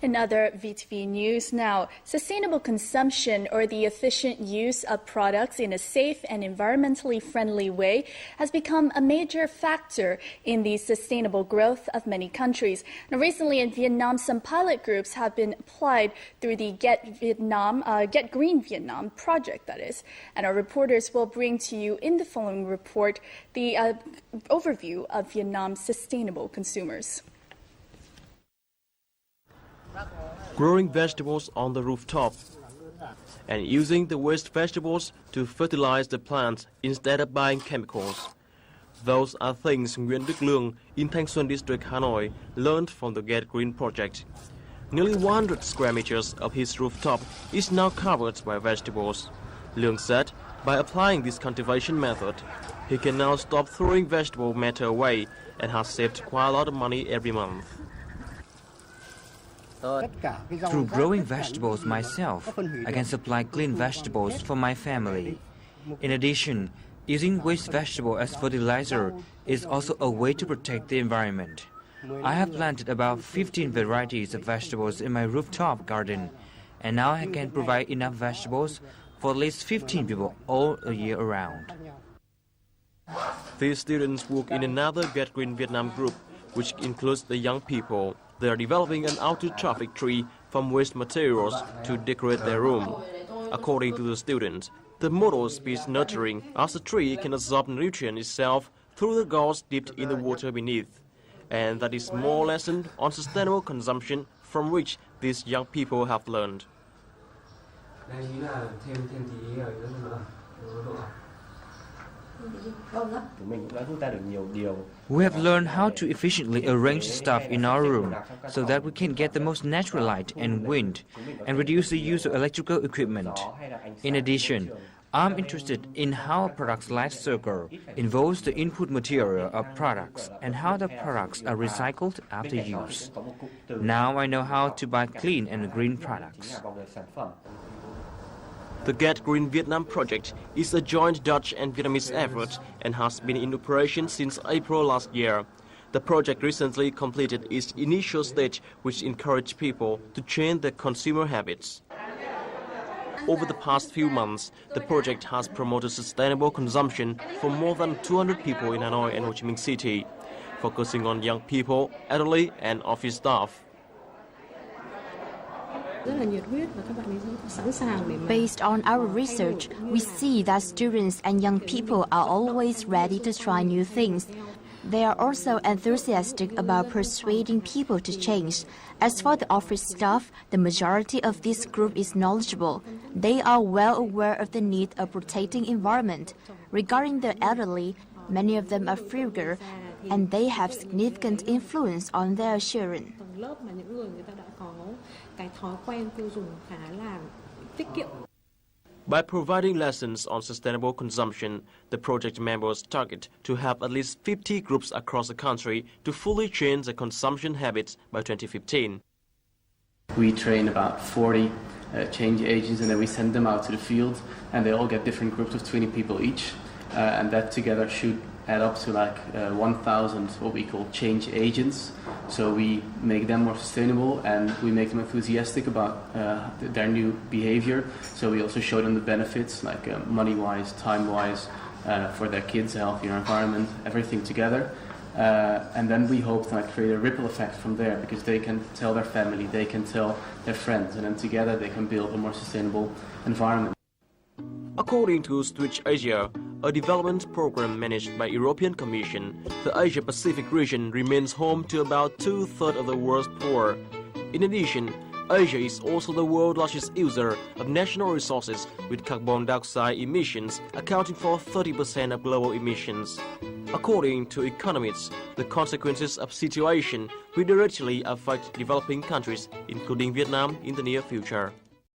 In other VTV news now, sustainable consumption or the efficient use of products in a safe and environmentally friendly way has become a major factor in the sustainable growth of many countries. Now, recently in Vietnam, some pilot groups have been applied through the Get Green Vietnam project, that is. And our reporters will bring to you in the following report the overview of Vietnam's sustainable consumers. Growing vegetables on the rooftop and using the waste vegetables to fertilize the plants instead of buying chemicals. Those are things Nguyễn Đức Lương in Thanh Xuân District, Hanoi learned from the Get Green project. Nearly 100 square meters of his rooftop is now covered by vegetables. Lương said by applying this cultivation method, he can now stop throwing vegetable matter away and has saved quite a lot of money every month. Through growing vegetables myself, I can supply clean vegetables for my family. In addition, using waste vegetable as fertilizer is also a way to protect the environment. I have planted about 15 varieties of vegetables in my rooftop garden, and now I can provide enough vegetables for at least 15 people all year around. These students work in another Get Green Vietnam group, which includes the young people. They are developing an auto-traffic tree from waste materials to decorate their room. According to the students, the motto speaks nurturing, as the tree can absorb nutrient itself through the gauze dipped in the water beneath. And that is more lesson on sustainable consumption from which these young people have learned. We have learned how to efficiently arrange stuff in our room so that we can get the most natural light and wind and reduce the use of electrical equipment. In addition, I'm interested in how a product's life cycle involves the input material of products and how the products are recycled after use. Now I know how to buy clean and green products. The Get Green Vietnam project is a joint Dutch and Vietnamese effort and has been in operation since April last year. The project recently completed its initial stage, which encouraged people to change their consumer habits. Over the past few months, the project has promoted sustainable consumption for more than 200 people in Hanoi and Ho Chi Minh City, focusing on young people, elderly and office staff. Based on our research, we see that students and young people are always ready to try new things. They are also enthusiastic about persuading people to change. As for the office staff, the majority of this group is knowledgeable. They are well aware of the need of protecting environment. Regarding the elderly, many of them are frugal, and they have significant influence on their children. By providing lessons on sustainable consumption, the project members target to have at least 50 groups across the country to fully change their consumption habits by 2015. We train about 40 change agents, and then we send them out to the field, and they all get different groups of 20 people each, and that together should add up to like 1,000 what we call change agents. So we make them more sustainable and we make them enthusiastic about their new behavior. So we also show them the benefits, like money-wise, time-wise, for their kids, a healthier environment, everything together. And then we hope to create a ripple effect from there, because they can tell their family, they can tell their friends, and then together they can build a more sustainable environment. According to Stretch Asia, a development program managed by European Commission, the Asia-Pacific region remains home to about 2/3 of the world's poor. In addition, Asia is also the world's largest user of natural resources, with carbon dioxide emissions accounting for 30% of global emissions. According to economists, the consequences of situation will directly affect developing countries, including Vietnam, in the near future.